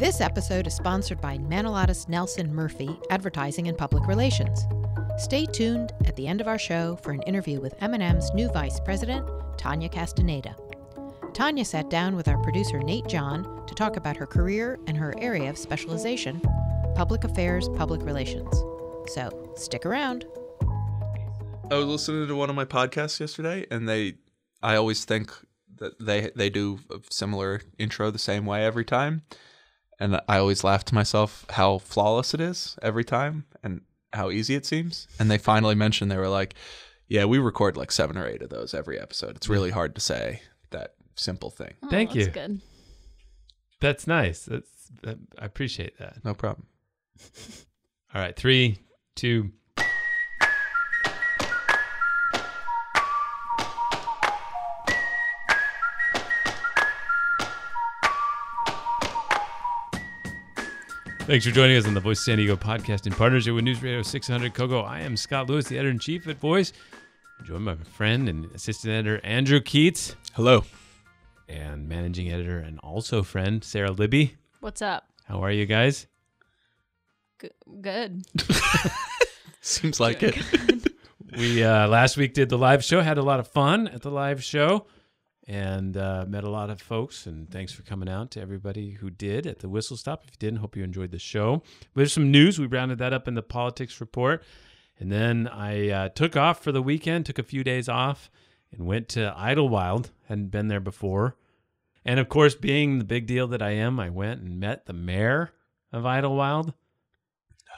This episode is sponsored by Manolatus Nelson Murphy Advertising and Public Relations. Stay tuned at the end of our show for an interview with M&M's new Vice President, Tanya Castaneda. Tanya sat down with our producer, Nate John, to talk about her career and her area of specialization, public affairs, public relations. So, stick around. I was listening to one of my podcasts yesterday, and I always think that they do a similar intro the same way every time. And I always laugh to myself how flawless it is every time and how easy it seems. And they finally mentioned, they were like, yeah, we record like 7 or 8 of those every episode. It's really hard to say that simple thing. Oh, Thank you. That's good. That's nice. I appreciate that. No problem. All right, 3, 2. Thanks for joining us on the Voice of San Diego podcast in partnership with News Radio 600 Kogo. I am Scott Lewis, the editor-in-chief at Voice. I'm joined by my friend and assistant editor, Andrew Keatts. Hello. And managing editor and also friend, Sara Libby. What's up? How are you guys? Good. Seems like it. We last week did the live show, had a lot of fun at the live show, and met a lot of folks. And thanks for coming out to everybody who did at the Whistle Stop. If you didn't, hope you enjoyed the show. There's some news. We rounded that up in the politics report. And then I took off for the weekend, took a few days off, and went to Idlewild. Hadn't been there before. And of course, being the big deal that I am, I went and met the mayor of Idlewild.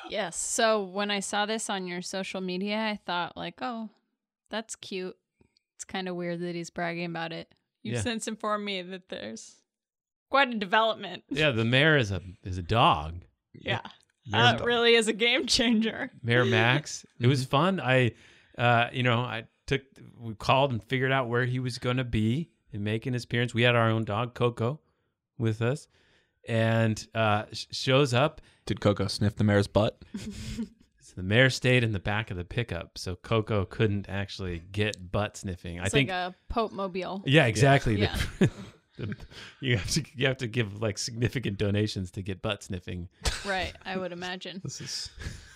Yes. So when I saw this on your social media, I thought like, oh, that's cute. It's kind of weird that he's bragging about it. You've since informed me that there's quite a development. Yeah, the mayor is a dog. Yeah. That really is a game changer. Mayor Max. It was fun. We called and figured out where he was going to be and making his appearance. We had our own dog, Coco, with us, and shows up. Did Coco sniff the mayor's butt? So the mayor stayed in the back of the pickup, so Coco couldn't actually get butt sniffing. It's like a Pope mobile. Yeah, exactly. Yeah. You have to give like significant donations to get butt sniffing. Right, I would imagine. This is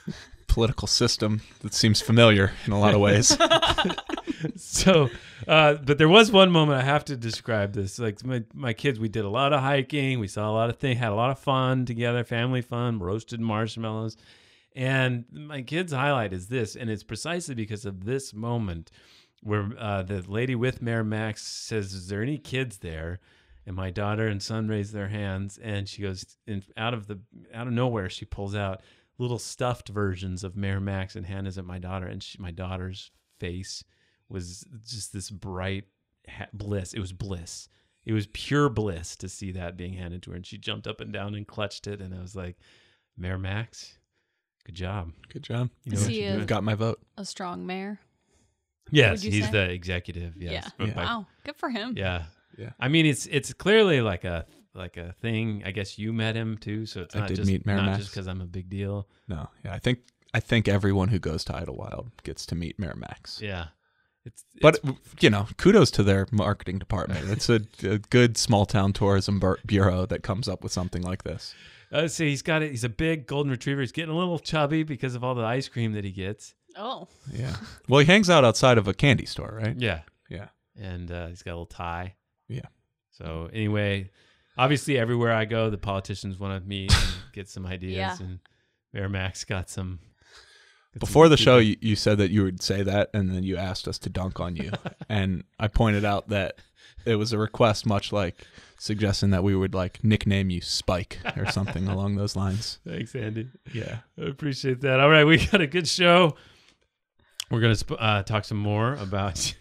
a political system that seems familiar in a lot of ways. So, but there was one moment I have to describe this. Like my kids, we did a lot of hiking. We saw a lot of things, had a lot of fun together, family fun, roasted marshmallows. And my kids' highlight is this, and it's precisely because of this moment where the lady with Mayor Max says, "Is there any kids there?" And my daughter and son raise their hands, and she goes, out of nowhere, she pulls out little stuffed versions of Mayor Max and hands it at my daughter, and my daughter's face was just this bright bliss. It was bliss. It was pure bliss to see that being handed to her, and she jumped up and down and clutched it, and I was like, Mayor Max, good job. Good job. Is he You've got my vote. a strong mayor? Yes, would you he's say? the executive. Yes. Yeah. Wow, good for him. Yeah. Yeah. I mean, it's clearly like a thing. I guess you met him too, so it's I not did just meet Mayor Max. because I'm a big deal. No, yeah, I think everyone who goes to Idlewild gets to meet Mayor Max. Yeah. But kudos to their marketing department. It's a good small town tourism bureau that comes up with something like this. So he's a big golden retriever. He's getting a little chubby because of all the ice cream that he gets. Oh. Yeah. Well, he hangs out outside of a candy store, right? Yeah. Yeah. And he's got a little tie. Yeah. So anyway, obviously everywhere I go, the politicians want to meet and get some ideas. Yeah. And Mayor Max got some. Before the show, you said that you would say that, and then you asked us to dunk on you. And I pointed out that it was a request much like suggesting that we would like nickname you Spike or something along those lines. Thanks, Andy. Yeah. I appreciate that. All right, we got a good show. We're going to talk some more about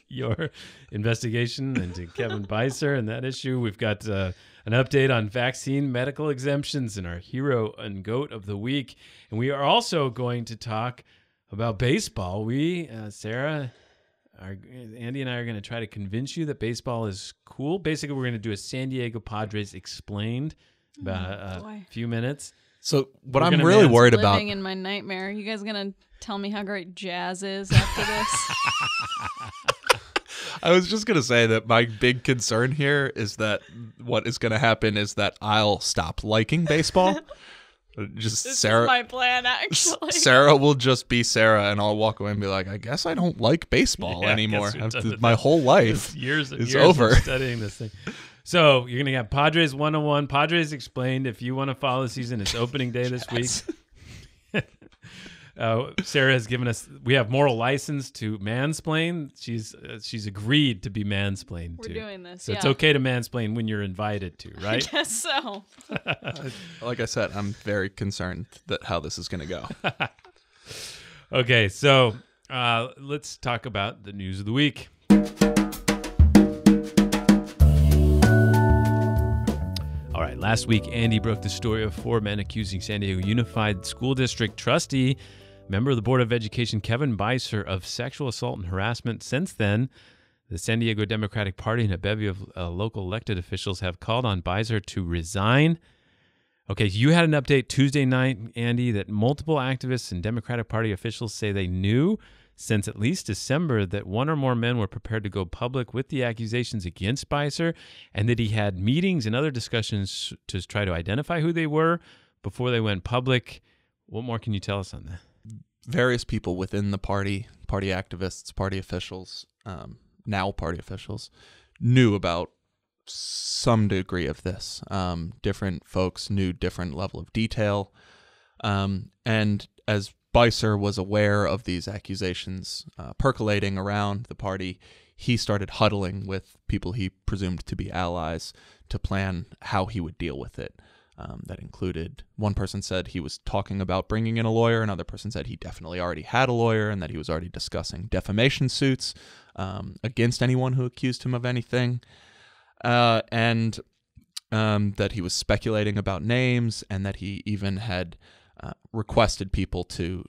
your investigation into Kevin Beiser and that issue. We've got an update on vaccine medical exemptions and our hero and goat of the week. And we are also going to talk about baseball. We, Sarah, Andy and I are going to try to convince you that baseball is cool. Basically, we're going to do a San Diego Padres explained about a few minutes. So what I'm really worried about... Living in my nightmare. You guys going to tell me how great jazz is after this? I was just going to say that my big concern here is that what is going to happen is that I'll stop liking baseball. Just This Sarah, is my plan, actually. Sarah will just be Sarah, and I'll walk away and be like, I guess I don't like baseball Yeah, I anymore. guess we're done with My that. whole life years and is years over. of studying this thing. So you're gonna have Padres 101. Padres Explained. If you want to follow the season, it's opening day this week. Sarah has given us. We have moral license to mansplain. She's agreed to be mansplained to. We're doing this. So yeah. it's okay to mansplain when you're invited to, right? I guess so. Like I said, I'm very concerned that how this is going to go. Okay, so let's talk about the news of the week. All right, last week, Andy broke the story of 4 men accusing San Diego Unified School District trustee, member of the Board of Education, Kevin Beiser, of sexual assault and harassment. Since then, the San Diego Democratic Party and a bevy of local elected officials have called on Beiser to resign. Okay, you had an update Tuesday night, Andy, that multiple activists and Democratic Party officials say they knew since at least December that 1 or more men were prepared to go public with the accusations against Beiser, and that he had meetings and other discussions to try to identify who they were before they went public. What more can you tell us on that? Various people within the party activists, party officials, now party officials, knew about some degree of this. Different folks knew different level of detail. And as Beiser was aware of these accusations percolating around the party, he started huddling with people he presumed to be allies to plan how he would deal with it. That included, one person said he was talking about bringing in a lawyer, another person said he definitely already had a lawyer and that he was already discussing defamation suits against anyone who accused him of anything, and that he was speculating about names, and that he even had requested people to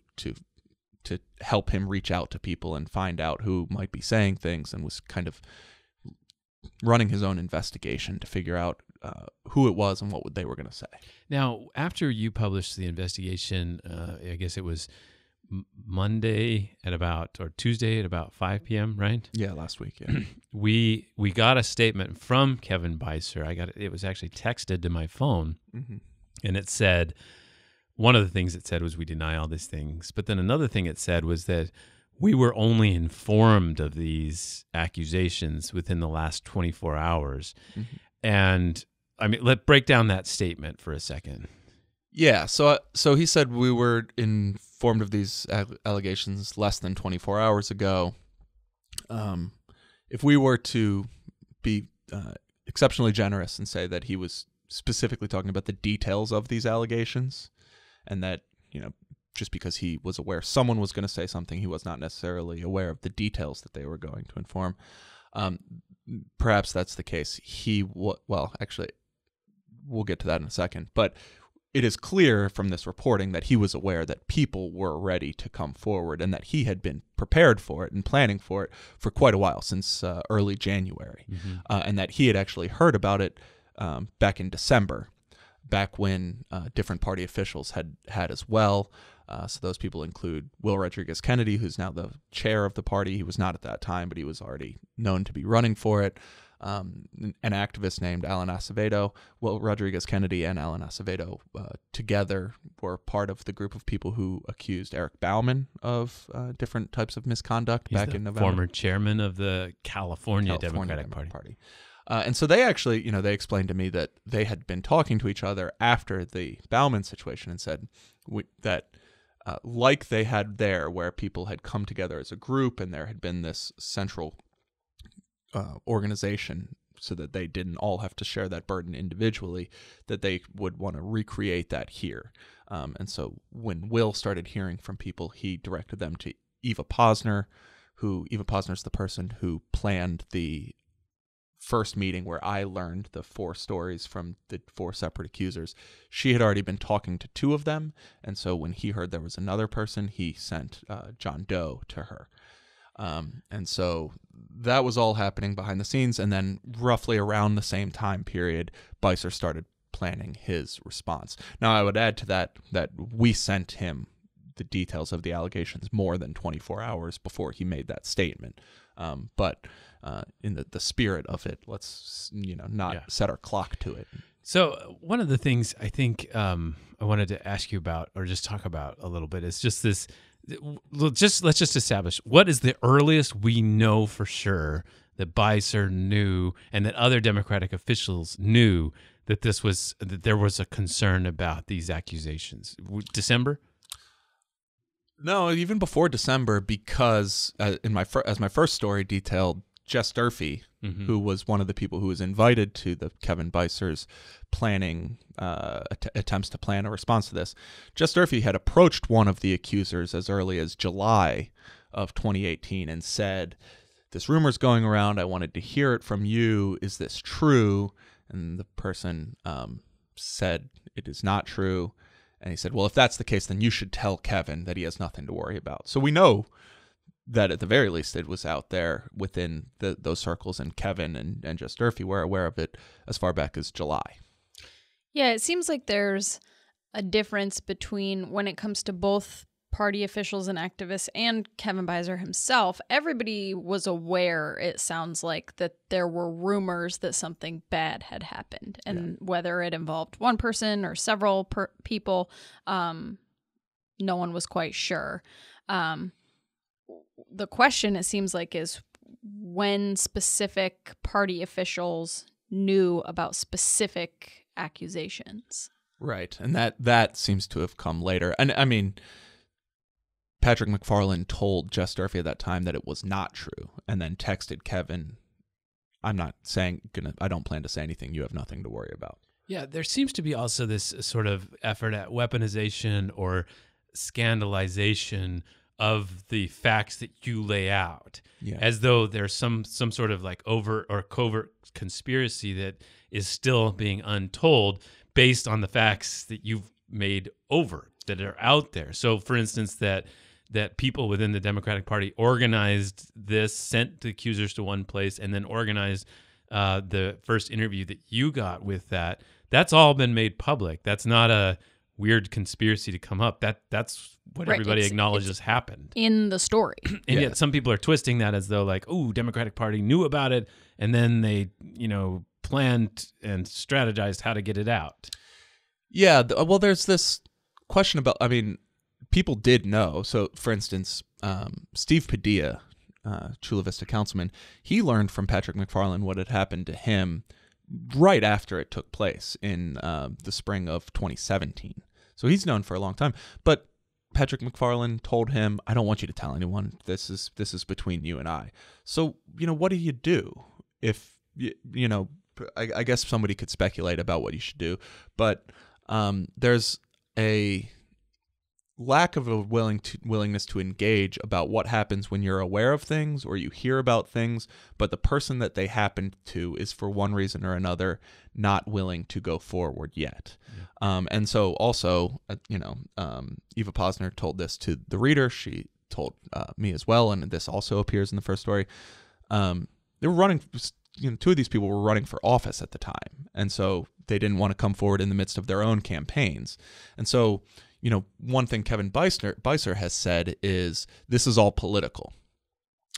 help him reach out to people and find out who might be saying things, and was kind of running his own investigation to figure out who it was and what they were going to say. Now, after you published the investigation, I guess it was Monday at about, or Tuesday at about 5 p.m., right? Yeah, last week, yeah. We got a statement from Kevin Beiser. It was actually texted to my phone, and it said, one of the things it said was, we deny all these things. But then another thing it said was that we were only informed of these accusations within the last 24 hours. And I mean, let's break down that statement for a second. Yeah, so he said we were informed of these allegations less than 24 hours ago. If we were to be exceptionally generous and say that he was specifically talking about the details of these allegations, and that, just because he was aware someone was going to say something, he was not necessarily aware of the details that they were going to inform. Perhaps that's the case. Well, actually, we'll get to that in a second. But it is clear from this reporting that he was aware that people were ready to come forward, and that he had been prepared for it and planning for it for quite a while, since early January, and that he had actually heard about it back in December, back when different party officials had as well. So those people include Will Rodriguez Kennedy, who's now the chair of the party. He was not at that time, but he was already known to be running for it. An activist named Alan Acevedo. Will Rodriguez Kennedy and Alan Acevedo together were part of the group of people who accused Eric Bauman of different types of misconduct back in November. Former chairman of the California Democratic Party. And so they actually, they explained to me that they had been talking to each other after the Bauman situation and said that like they had there, where people had come together as a group and there had been this central organization so that they didn't all have to share that burden individually, that they would want to recreate that here. And so when Will started hearing from people, he directed them to Eva Posner, Eva Posner's the person who planned the first meeting where I learned the 4 stories from the 4 separate accusers. She had already been talking to 2 of them, and so when he heard there was another person, he sent John Doe to her. And so that was all happening behind the scenes, and then roughly around the same time period, Beiser started planning his response. Now, I would add to that we sent him the details of the allegations more than 24 hours before he made that statement. But in the spirit of it, let's not set our clock to it. So one of the things I think I wanted to ask you about, or just talk about a little bit, is just this. Let's just establish, what is the earliest we know for sure that Beiser knew and that other Democratic officials knew that there was a concern about these accusations? December? No, even before December, because as my first story detailed, Jess Durfee, who was one of the people who was invited to the Kevin Beiser's planning attempts to plan a response to this. Jess Durfee had approached one of the accusers as early as July of 2018 and said, "This rumor's going around. I wanted to hear it from you. Is this true?" And the person said, "It is not true." And he said, "Well, if that's the case, then you should tell Kevin that he has nothing to worry about." So we know that at the very least it was out there within those circles, and Kevin and Jess Durfee were aware of it as far back as July. Yeah, it seems like there's a difference between when it comes to both party officials and activists and Kevin Beiser himself. Everybody was aware, it sounds like, that there were rumors that something bad had happened. And whether it involved one person or several people, no one was quite sure. The question, it seems like, is when specific party officials knew about specific accusations. Right. And that seems to have come later. And I mean, Patrick McFarland told Jess Durfee at that time that it was not true, and then texted Kevin, I don't plan to say anything. You have nothing to worry about. Yeah, there seems to be also this sort of effort at weaponization or scandalization of the facts that you lay out, as though there's some sort of like overt or covert conspiracy that is still being untold based on the facts that you've made overt, that are out there. So, for instance, that people within the Democratic Party organized this, sent the accusers to one place, and then organized the first interview that you got with that. That's all been made public. That's not a weird conspiracy to come up. That's what everybody acknowledges happened in the story. And yet some people are twisting that as though like, oh, Democratic Party knew about it, and then they, planned and strategized how to get it out. Yeah, well, there's this question about, people did know. So, for instance, Steve Padilla, Chula Vista councilman, he learned from Patrick McFarland what had happened to him right after it took place in the spring of 2017. So he's known for a long time. But Patrick McFarland told him, I don't want you to tell anyone. This is between you and I. So, what do you do if, I guess somebody could speculate about what you should do. But there's a lack of a willingness to engage about what happens when you're aware of things or you hear about things, but the person that they happen to is for one reason or another not willing to go forward yet. Yeah. And so also, Eva Posner told this to the reader. She told me as well, and this also appears in the first story. They were running, two of these people were running for office at the time, and so they didn't want to come forward in the midst of their own campaigns. And so, one thing Kevin Beiser has said is this is all political.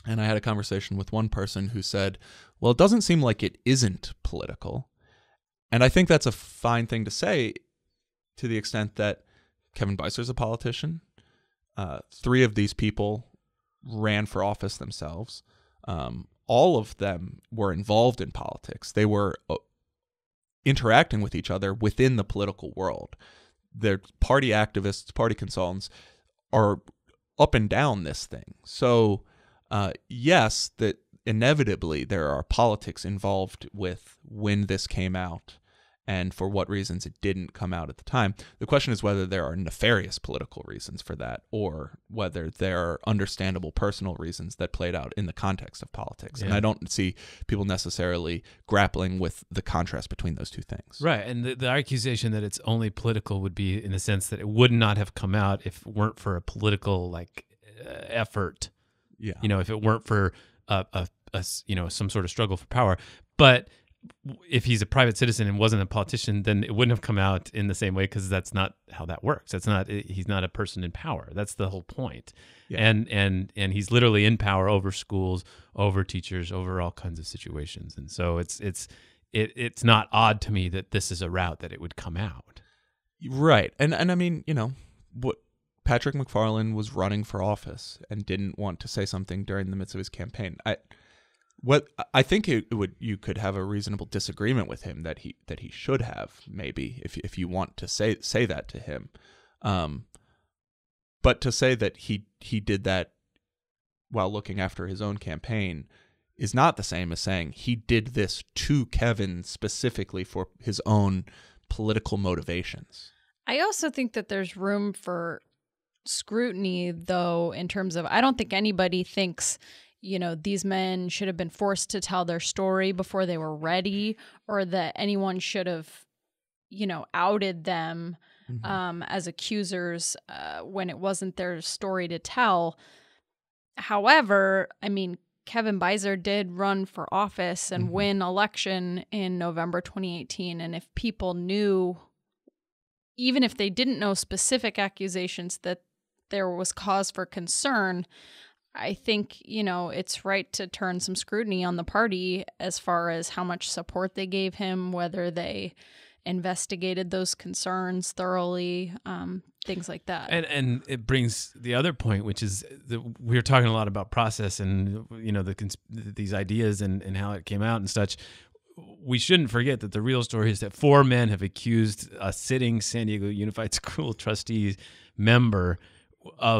And I had a conversation with one person who said, well, it doesn't seem like it isn't political. And I think that's a fine thing to say to the extent that Kevin Beiser is a politician. 3 of these people ran for office themselves. All of them were involved in politics. They were interacting with each other within the political world. Their party activists, party consultants are up and down this thing. So, yes, that inevitably there are politics involved with when this came out and for what reasons it didn't come out at the time. The question is whether there are nefarious political reasons for that or whether there are understandable personal reasons that played out in the context of politics. Yeah. And I don't see people necessarily grappling with the contrast between those two things. Right. And the accusation that it's only political would be in the sense that it would not have come out if it weren't for a political effort. Yeah. If it weren't for some sort of struggle for power. But if he's a private citizen and wasn't a politician, then it wouldn't have come out in the same way, because that's not how that works. He's not a person in power. That's the whole point. Yeah. And he's literally in power over schools, over teachers, over all kinds of situations. And so it's not odd to me that this is a route that it would come out. Right. And I mean, what Patrick McFarland was running for office and didn't want to say something during the midst of his campaign. I think you could have a reasonable disagreement with him that he should have, maybe, if you want to say that to him. But to say that he did that while looking after his own campaign is not the same as saying he did this to Kevin specifically for his own political motivations. I also think that there's room for scrutiny, though, in terms of, I don't think anybody thinks, these men should have been forced to tell their story before they were ready, or that anyone should have, outed them as accusers when it wasn't their story to tell. However, I mean, Kevin Beiser did run for office and win election in November 2018. And if people knew, even if they didn't know specific accusations, that there was cause for concern, I think, it's right to turn some scrutiny on the party as far as how much support they gave him, whether they investigated those concerns thoroughly, things like that. And it brings the other point, which is we're talking a lot about process and, these ideas and how it came out and such. We shouldn't forget that the real story is that 4 men have accused a sitting San Diego Unified School Trustees member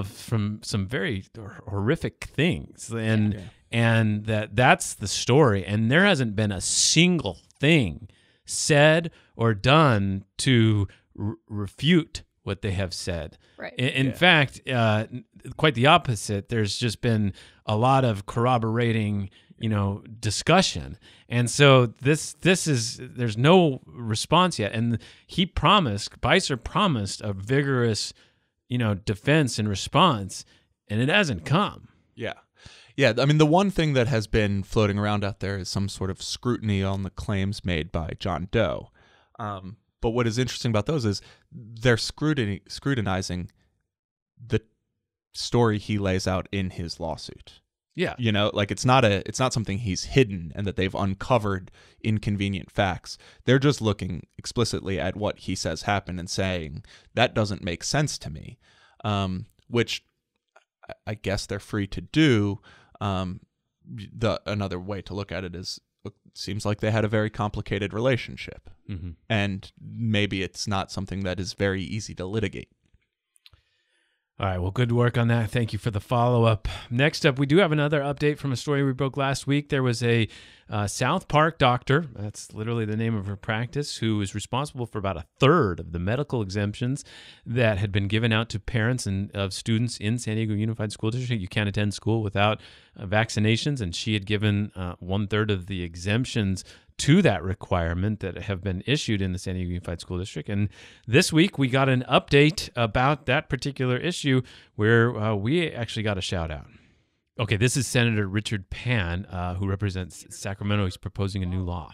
from some very horrific things, and that's the story, and there hasn't been a single thing said or done to refute what they have said. Right. In fact, quite the opposite. There's just been a lot of corroborating, discussion, and so there's no response yet. And Beiser promised a vigorous, defense and response, and it hasn't come. Yeah. Yeah, I mean, the one thing that has been floating around out there is some sort of scrutiny on the claims made by John Doe. But what is interesting about those is they're scrutinizing the story he lays out in his lawsuit. Yeah. It's not something he's hidden and that they've uncovered inconvenient facts. They're just looking explicitly at what he says happened and saying, that doesn't make sense to me, which I guess they're free to do. Another way to look at it is, it seems like they had a very complicated relationship, and maybe it's not something that is very easy to litigate. All right, well, good work on that. Thank you for the follow-up. Next up, we do have another update from a story we broke last week. There was a South Park doctor, that's literally the name of her practice, who is responsible for about 1/3 of the medical exemptions that had been given out to parents and of students in San Diego Unified School District. You can't attend school without vaccinations, and she had given 1/3 of the exemptions to that requirement that have been issued in the San Diego Unified School District. And this week we got an update about that particular issue where we actually got a shout out. Okay, this is Senator Richard Pan, who represents Sacramento. He's proposing a new law.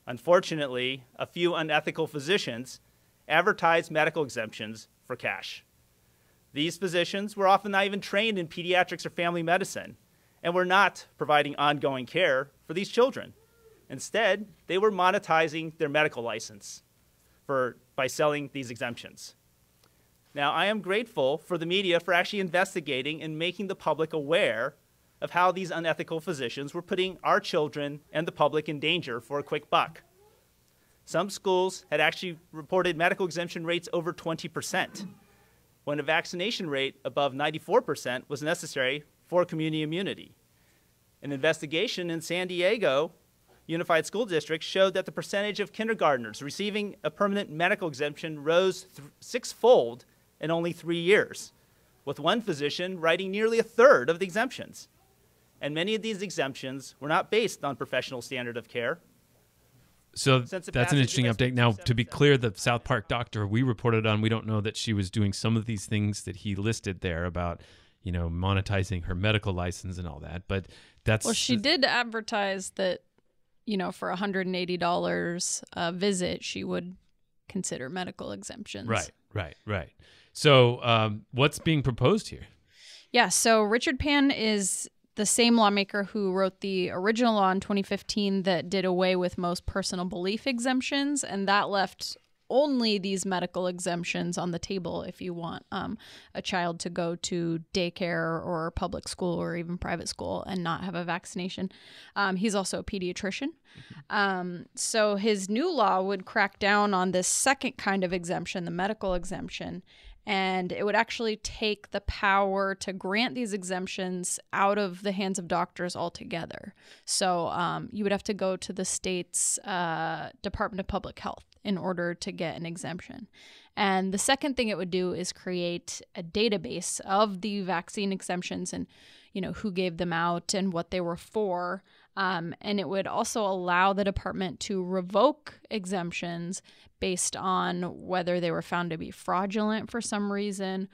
Unfortunately, a few unethical physicians advertise medical exemptions for cash. These physicians were often not even trained in pediatrics or family medicine and were not providing ongoing care for these children. Instead, they were monetizing their medical license by selling these exemptions. Now, I am grateful for the media for actually investigating and making the public aware of how these unethical physicians were putting our children and the public in danger for a quick buck. Some schools had actually reported medical exemption rates over 20%, when a vaccination rate above 94% was necessary for community immunity. An investigation in San Diego Unified School District showed that the percentage of kindergartners receiving a permanent medical exemption rose 6-fold in only 3 years, with one physician writing nearly 1/3 of the exemptions. And many of these exemptions were not based on professional standard of care. So that's an interesting update. Now, to be clear, the South Park doctor we reported on, we don't know that she was doing some of these things that he listed there about, monetizing her medical license and all that. But that's... Well, she did advertise that, for $180 a visit, she would consider medical exemptions. Right. So what's being proposed here? Yeah, so Richard Pan is the same lawmaker who wrote the original law in 2015 that did away with most personal belief exemptions, and that left only these medical exemptions on the table if you want a child to go to daycare or public school or even private school and not have a vaccination. He's also a pediatrician. So his new law would crack down on this second kind of exemption, the medical exemption, and it would actually take the power to grant these exemptions out of the hands of doctors altogether. So you would have to go to the state's Department of Public Health in order to get an exemption. And the second thing it would do is create a database of the vaccine exemptions and, who gave them out and what they were for. And it would also allow the department to revoke exemptions based on whether they were found to be fraudulent for some reason,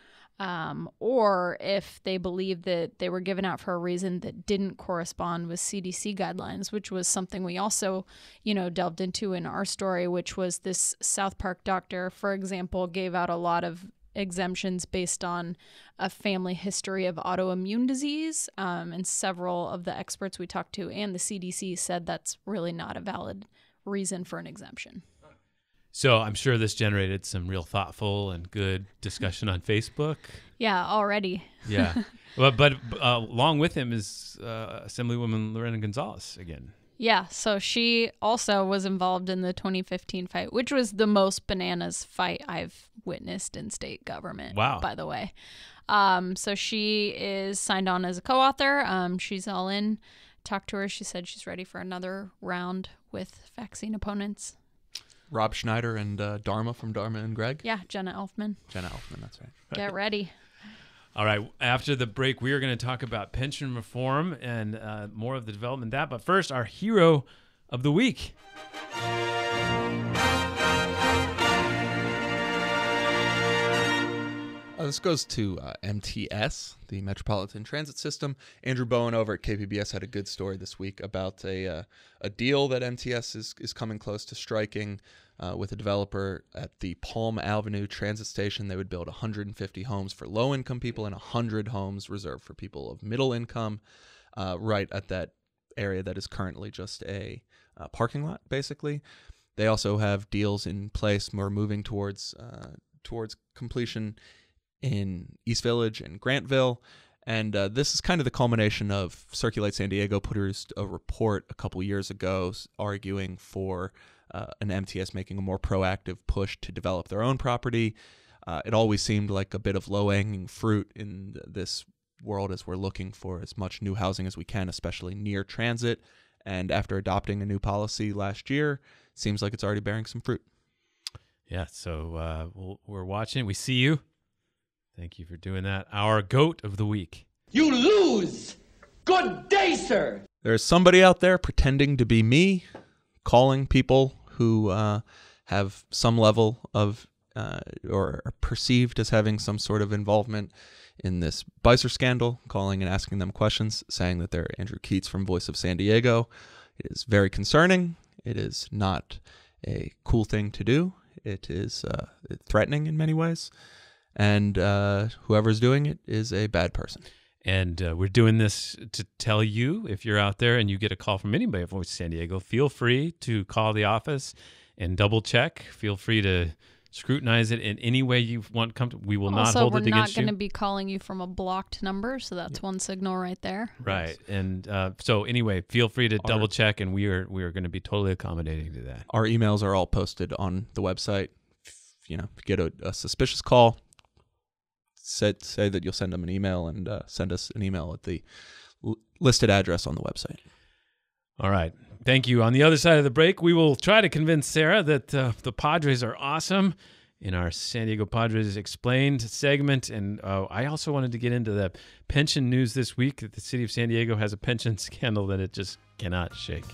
or if they believed that they were given out for a reason that didn't correspond with CDC guidelines, which was something we also, delved into in our story, which was this South Park doctor, for example, gave out a lot of exemptions based on a family history of autoimmune disease. And several of the experts we talked to and the CDC said that's really not a valid reason for an exemption. So I'm sure this generated some real thoughtful and good discussion on Facebook. Yeah, already. Yeah. But along with him is Assemblywoman Lorena Gonzalez again. Yeah, so she also was involved in the 2015 fight, which was the most bananas fight I've witnessed in state government. Wow. By the way. So she is signed on as a co-author. She's all in. Talked to her. She said she's ready for another round with vaccine opponents. Rob Schneider and Dharma from Dharma and Greg. Yeah, Jenna Elfman. That's right. Get ready. All right. After the break, we are going to talk about pension reform and more of the development of that. But first, our hero of the week. This goes to MTS, the Metropolitan Transit System. Andrew Bowen over at KPBS had a good story this week about a deal that MTS is coming close to striking with a developer at the Palm Avenue Transit Station. They would build 150 homes for low-income people and 100 homes reserved for people of middle income, right at that area that is currently just a parking lot, basically. They also have deals in place more moving towards completion in East Village and Grantville. And this is kind of the culmination of Circulate San Diego produced a report a couple years ago arguing for an MTS making a more proactive push to develop their own property. It always seemed like a bit of low-hanging fruit in this world as we're looking for as much new housing as we can, especially near transit. And after adopting a new policy last year, seems like it's already bearing some fruit. Yeah, so we're watching. We see you. Thank you for doing that. Our GOAT of the week. You lose! Good day, sir! There's somebody out there pretending to be me, calling people who have some level of or are perceived as having some sort of involvement in this Beiser scandal, calling and asking them questions, saying that they're Andrew Keatts from Voice of San Diego. It is very concerning. It is not a cool thing to do. It is threatening in many ways. And whoever's doing it is a bad person. And we're doing this to tell you, if you're out there and you get a call from anybody at Voice of San Diego, feel free to call the office and double check. Feel free to scrutinize it in any way you want. We will not hold it against you. Also, we're not going to be calling you from a blocked number, so that's one signal right there. Right. And so anyway, feel free to double check, and we are going to be totally accommodating to that. Our emails are all posted on the website. If you get a suspicious call, say that you'll send them an email and send us an email at the listed address on the website. All right. Thank you. On the other side of the break, we will try to convince Sara that the Padres are awesome in our San Diego Padres Explained segment. And I also wanted to get into the pension news this week that the city of San Diego has a pension scandal that it just cannot shake.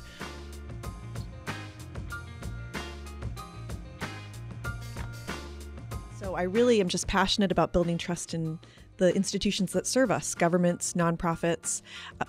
So I really am just passionate about building trust in the institutions that serve us, governments, nonprofits,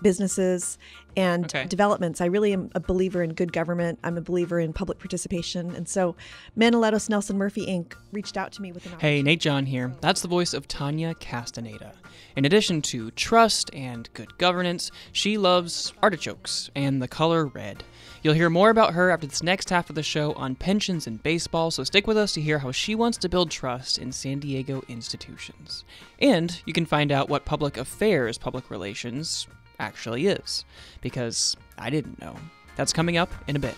businesses, and Okay. developments. I really am a believer in good government. I'm a believer in public participation. And so Manilettos Nelson Murphy, Inc. reached out to me with an Hey, Nate John here. That's the voice of Tanya Castaneda. In addition to trust and good governance, she loves artichokes and the color red. You'll hear more about her after this next half of the show on pensions and baseball, so stick with us to hear how she wants to build trust in San Diego institutions. And you can find out what public affairs public relations actually is, because I didn't know. That's coming up in a bit.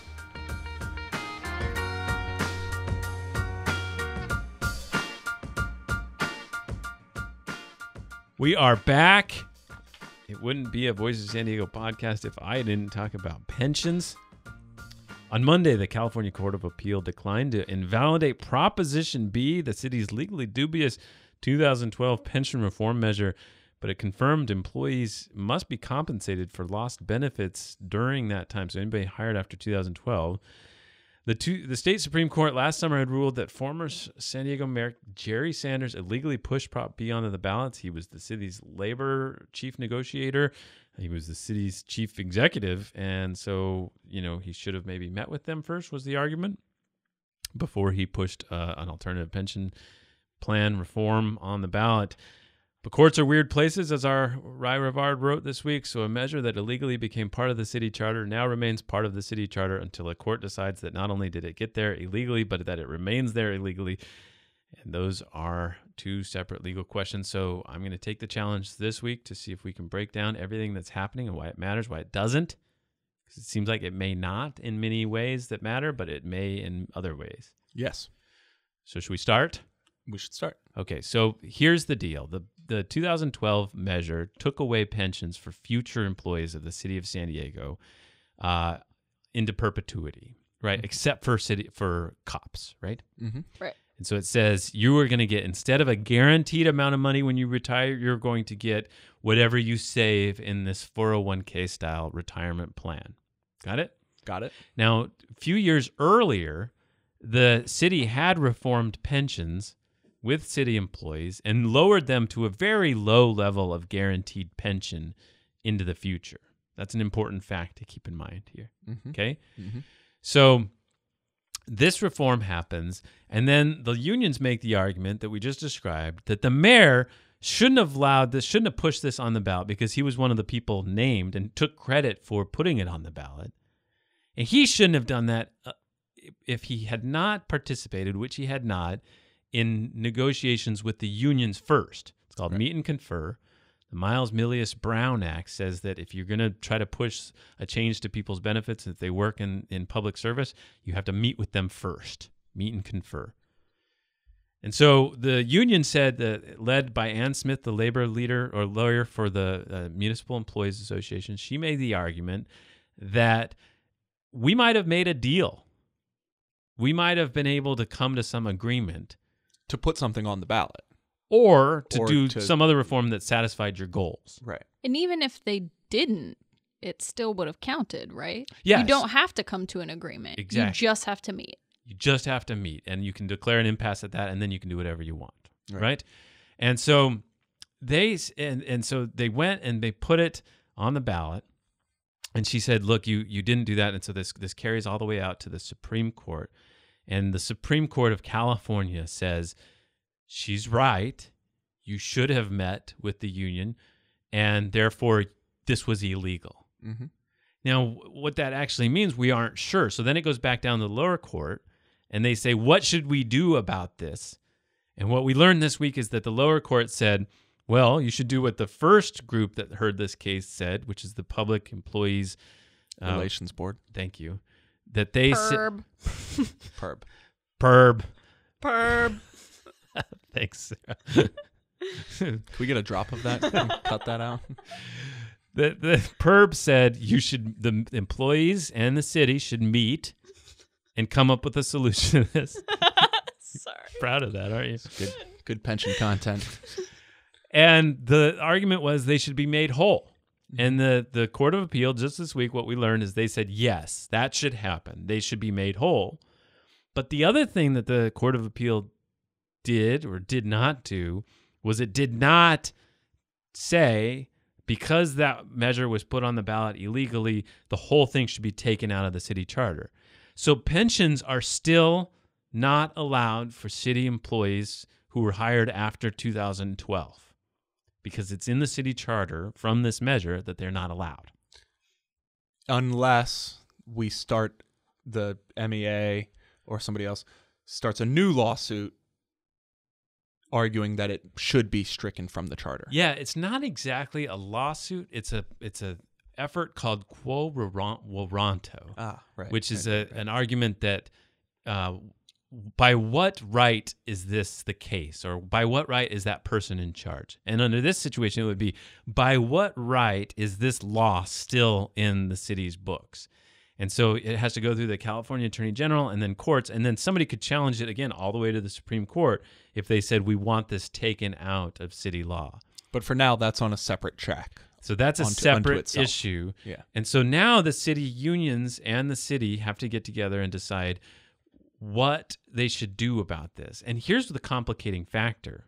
We are back. It wouldn't be a Voices of San Diego podcast if I didn't talk about pensions. On Monday, the California Court of Appeal declined to invalidate Proposition B, the city's legally dubious 2012 pension reform measure, but it confirmed employees must be compensated for lost benefits during that time. So anybody hired after 2012. The state Supreme Court last summer had ruled that former San Diego Mayor Jerry Sanders illegally pushed Prop B onto the ballots. He was the city's labor chief negotiator. He was the city's chief executive. And so, he should have maybe met with them first, was the argument, before he pushed an alternative pension plan reform on the ballot. But courts are weird places, as our Rai Rivard wrote this week, so a measure that illegally became part of the city charter now remains part of the city charter until a court decides that not only did it get there illegally, but that it remains there illegally. And those are two separate legal questions. So I'm going to take the challenge this week to see if we can break down everything that's happening and why it matters, why it doesn't. Because it seems like it may not in many ways that matter, but it may in other ways. Yes. So should we start? We should start. Okay, so here's the deal. The 2012 measure took away pensions for future employees of the city of San Diego into perpetuity, right? Mm-hmm. Except for cops, right? Mm-hmm. Right. And so it says you are going to get, instead of a guaranteed amount of money when you retire, you're going to get whatever you save in this 401k style retirement plan. Got it? Got it. Now, a few years earlier, the city had reformed pensions with city employees and lowered them to a very low level of guaranteed pension into the future. That's an important fact to keep in mind here. Mm-hmm. Okay? Mm-hmm. So this reform happens, and then the unions make the argument that we just described, that the mayor shouldn't have pushed this on the ballot because he was one of the people named and took credit for putting it on the ballot. And he shouldn't have done that if he had not participated, which he had not, in negotiations with the unions first. It's called Meet and Confer. The Miles Milius Brown Act says that if you're going to try to push a change to people's benefits, if they work in public service, you have to meet with them first. Meet and confer. And so the union said that, led by Ann Smith, the labor leader or lawyer for the Municipal Employees Association, she made the argument that we might have made a deal. We might have been able to come to some agreement to put something on the ballot. Or to do some other reform that satisfied your goals. Right. And even if they didn't, it still would have counted, right? Yes. You don't have to come to an agreement. Exactly. You just have to meet. You just have to meet, and you can declare an impasse at that, and then you can do whatever you want, right? And so they went and they put it on the ballot, and she said, "Look, you didn't do that," and so this carries all the way out to the Supreme Court, and the Supreme Court of California says, she's right. You should have met with the union, and therefore this was illegal. Mm-hmm. Now, what that actually means, we aren't sure. So then it goes back down to the lower court, and they say, what should we do about this? And what we learned this week is that the lower court said, well, you should do what the first group that heard this case said, which is the Public Employees Relations Board. Thank you. That they Perb. Perb. Thanks, Sarah. Can we get a drop of that? Can we cut that out? The PERB said the employees and the city should meet and come up with a solution to this. Sorry. Proud of that, aren't you? Good pension content. And the argument was they should be made whole. And the Court of Appeal, just this week, what we learned is they said, yes, that should happen. They should be made whole. But the other thing that the Court of Appeal did or did not do was it did not say because that measure was put on the ballot illegally, the whole thing should be taken out of the city charter. So pensions are still not allowed for city employees who were hired after 2012 because it's in the city charter from this measure that they're not allowed. Unless we start the MEA or somebody else starts a new lawsuit arguing that it should be stricken from the charter. Yeah, it's not exactly a lawsuit. It's a effort called quo warranto, right, which is right. an argument that by what right is this the case, or by what right is that person in charge? And under this situation, it would be by what right is this law still in the city's books? And so it has to go through the California Attorney General and then courts, and then somebody could challenge it again all the way to the Supreme Court if they said we want this taken out of city law. But for now, that's on a separate track. So that's a unto separate itself. issue. Yeah. And so now the city unions and the city have to get together and decide what they should do about this. And here's the complicating factor.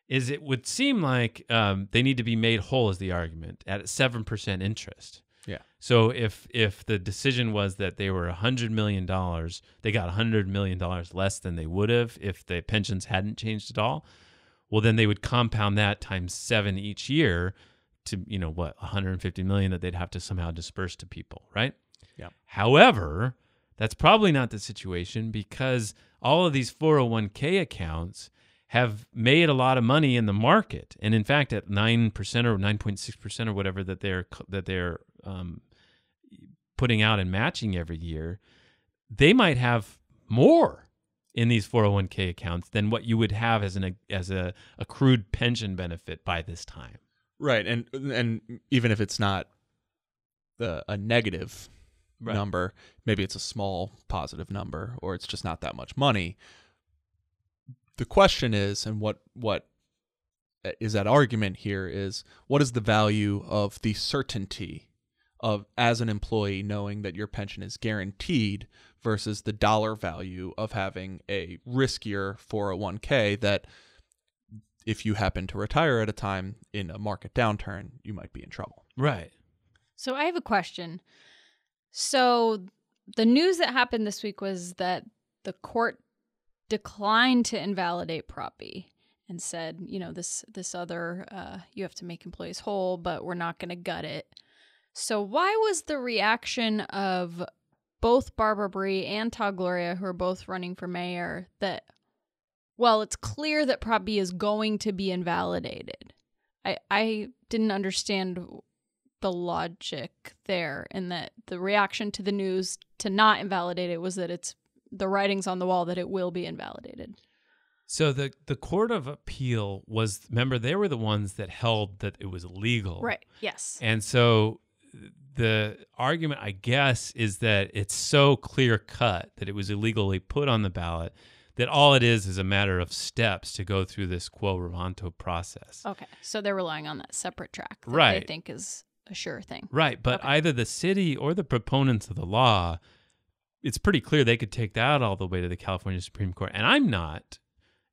Is it would seem like they need to be made whole is the argument at 7% interest. Yeah. So if the decision was that they were $100 million, they got $100 million less than they would have if the pensions hadn't changed at all. Well, then they would compound that times 7 each year to, $150 million that they'd have to somehow disperse to people, right? Yeah. However, that's probably not the situation because all of these 401k accounts have made a lot of money in the market, and in fact, at 9% or 9.6% or whatever that they're putting out and matching every year, they might have more in these 401k accounts than what you would have as a accrued pension benefit by this time. Right, and even if it's not a negative number, maybe it's a small positive number, or it's just not that much money. The question is, and what is that argument here is, what is the value of the certainty of, as an employee, knowing that your pension is guaranteed versus the dollar value of having a riskier 401k that if you happen to retire at a time in a market downturn, you might be in trouble. Right. So I have a question. So the news that happened this week was that the court declined to invalidate Prop B and said, this other, you have to make employees whole, but we're not going to gut it. So why was the reaction of both Barbara Bree and Todd Gloria, who are both running for mayor, that, well, it's clear that Prop B is going to be invalidated? I didn't understand the logic there, and that the reaction to the news to not invalidate it was that it's the writing's on the wall that it will be invalidated. So the Court of Appeal was, remember, they were the ones that held that it was illegal. Right, yes. And so the argument, I guess, is that it's so clear cut that it was illegally put on the ballot that all it is a matter of steps to go through this quo warranto process. Okay, so they're relying on that separate track that right. they think is a sure thing. Right, but okay. Either the city or the proponents of the law, it's pretty clear they could take that all the way to the California Supreme Court. And I'm not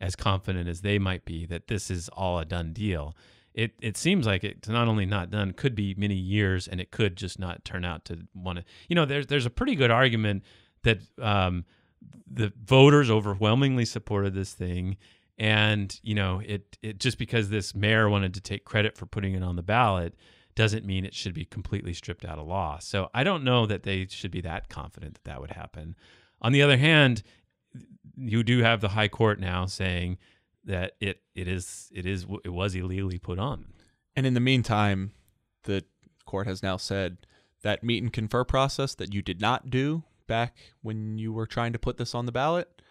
as confident as they might be that this is all a done deal. It seems like it's not only not done, could be many years, and it could just not turn out to want to. There's a pretty good argument that the voters overwhelmingly supported this thing, and it just because this mayor wanted to take credit for putting it on the ballot doesn't mean it should be completely stripped out of law. So I don't know that they should be that confident that would happen. On the other hand, you do have the high court now saying that it was illegally put on. And in the meantime, the court has now said that meet and confer process that you did not do back when you were trying to put this on the ballot,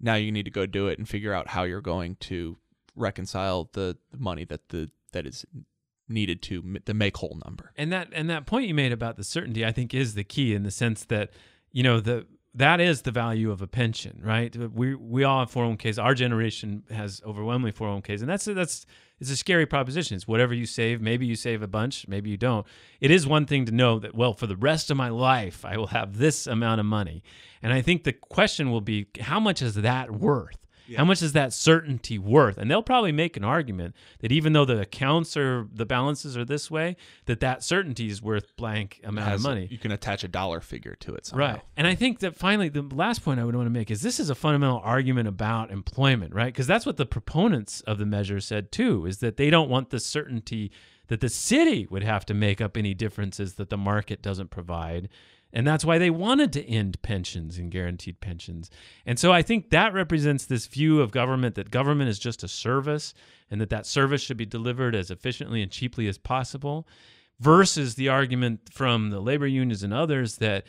now you need to go do it and figure out how you're going to reconcile the money that is needed to the make whole number. And that point you made about the certainty, I think, is the key, in the sense that that is the value of a pension, right? We all have 401ks. Our generation has overwhelmingly 401ks, and that's it's a scary proposition. It's whatever you save. Maybe you save a bunch, maybe you don't. It is one thing to know that, well, for the rest of my life, I will have this amount of money. And I think the question will be, how much is that worth? How much is that certainty worth? And they'll probably make an argument that even though the accounts or the balances are this way, that certainty is worth blank amount of money. You can attach a dollar figure to it somehow. Right. And I think that finally, the last point I would want to make is this is a fundamental argument about employment, right? Because that's what the proponents of the measure said too, is that they don't want the certainty that the city would have to make up any differences that the market doesn't provide. And that's why they wanted to end pensions and guaranteed pensions. And so I think that represents this view of government, that government is just a service and that service should be delivered as efficiently and cheaply as possible, versus the argument from the labor unions and others that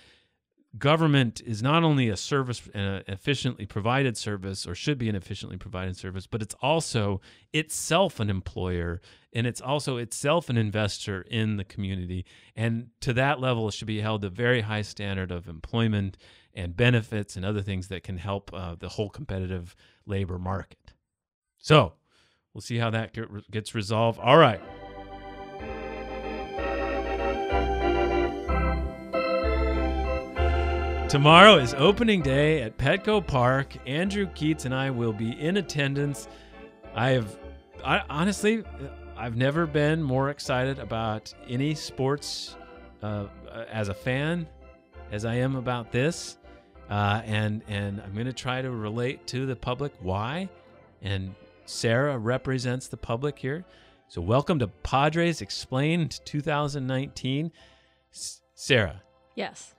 government is not only a service, an efficiently provided service, or should be an efficiently provided service, but it's also itself an employer, and it's also itself an investor in the community. And to that level, it should be held to a very high standard of employment and benefits and other things that can help the whole competitive labor market. So we'll see how that gets resolved. All right. Tomorrow is opening day at Petco Park. Andrew Keatts and I will be in attendance. Honestly, I've never been more excited about any sports as a fan as I am about this. And I'm going to try to relate to the public why. And Sara represents the public here. So welcome to Padres Explained 2019. Sara. Yes.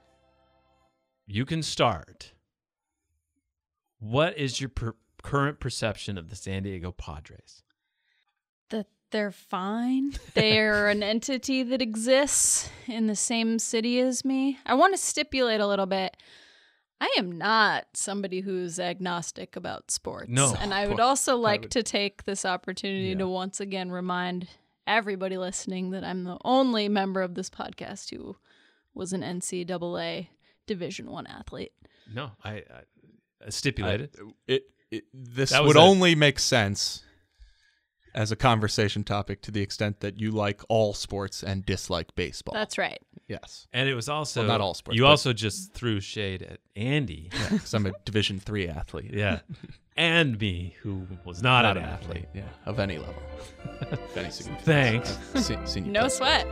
You can start. What is your current perception of the San Diego Padres? That they're fine. They're an entity that exists in the same city as me. I want to stipulate a little bit. I am not somebody who's agnostic about sports. No. And I would also like to take this opportunity to once again remind everybody listening that I'm the only member of this podcast who was an NCAA Division I athlete. No, I stipulated. This would only make sense as a conversation topic to the extent that you like all sports and dislike baseball. That's right. Yes. And it was also not all sports. You also just threw shade at Andy. Yeah, because I'm a Division III athlete. Yeah. And me, who was not an athlete. Yeah, of any level. Of any significance. Thanks. No sweat.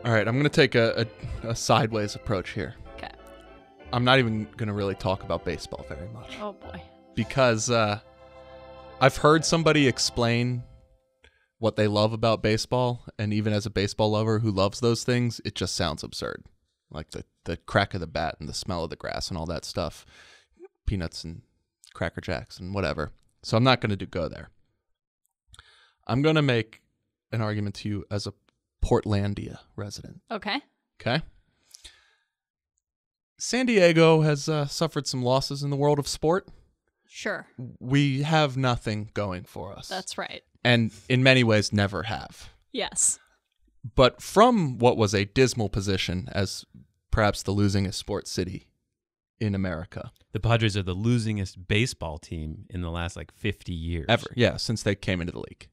All right, I'm going to take a sideways approach here. Okay. I'm not even going to really talk about baseball very much. Oh, boy. Because I've heard somebody explain what they love about baseball, and even as a baseball lover who loves those things, it just sounds absurd. Like the crack of the bat and the smell of the grass and all that stuff. Peanuts and Cracker Jacks and whatever. So I'm not going to go there. I'm going to make an argument to you as a Portlandia resident. Okay. San Diego has suffered some losses in the world of sport. Sure. We have nothing going for us. That's right. And in many ways never have. Yes. But from what was a dismal position as perhaps the losingest sports city in America. The Padres are the losingest baseball team in the last 50 years. Ever. Yeah, since they came into the league.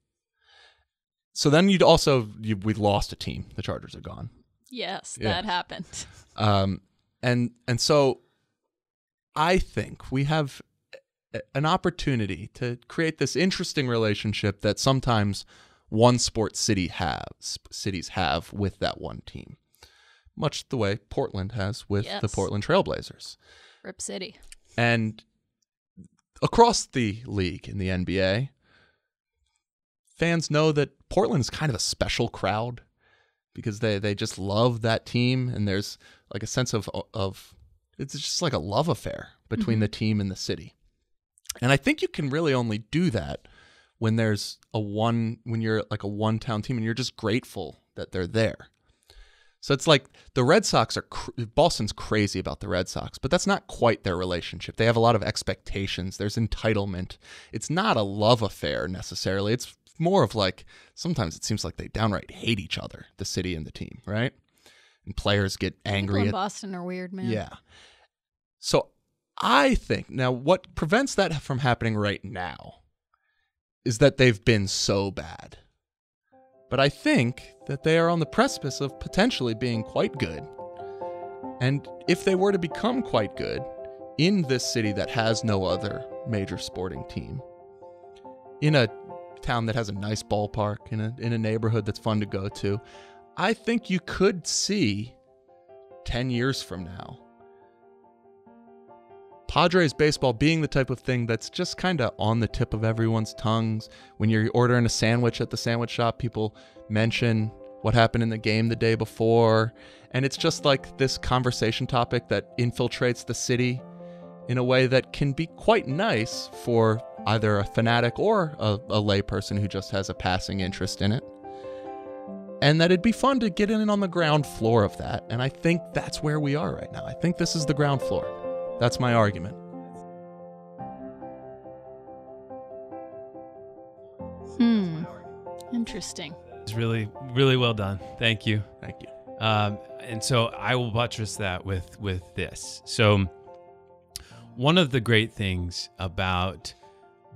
So then we lost a team. The Chargers are gone. Yes, that happened. And so I think we have an opportunity to create this interesting relationship that sometimes one sports cities have with that one team. Much the way Portland has with the Portland Trailblazers. Rip City. And across the league in the NBA, fans know that Portland is kind of a special crowd because they just love that team, and there's a sense of it's just like a love affair between the team and the city. And I think you can really only do that when when you're like a one-town team and you're just grateful that they're there. So it's like the Red Sox Boston's crazy about the Red Sox, but that's not quite their relationship. They have a lot of expectations. There's entitlement. It's not a love affair necessarily. It's more of sometimes it seems like they downright hate each other, the city and the team, right? And players get angry. People in Boston are weird, man. Yeah. So I think now what prevents that from happening right now is that they've been so bad. But I think that they are on the precipice of potentially being quite good. And if they were to become quite good in this city that has no other major sporting team, in a town that has a nice ballpark, in a neighborhood that's fun to go to, I think you could see 10 years from now Padres baseball being the type of thing that's just kind of on the tip of everyone's tongues. When you're ordering a sandwich at the sandwich shop, people mention what happened in the game the day before. And it's just like this conversation topic that infiltrates the city in a way that can be quite nice for either a fanatic or a layperson who just has a passing interest in it. And that it'd be fun to get in on the ground floor of that. And I think that's where we are right now. I think this is the ground floor. That's my argument. Interesting. It's really, really well done. Thank you. Thank you. And so I will buttress that with this. So one of the great things about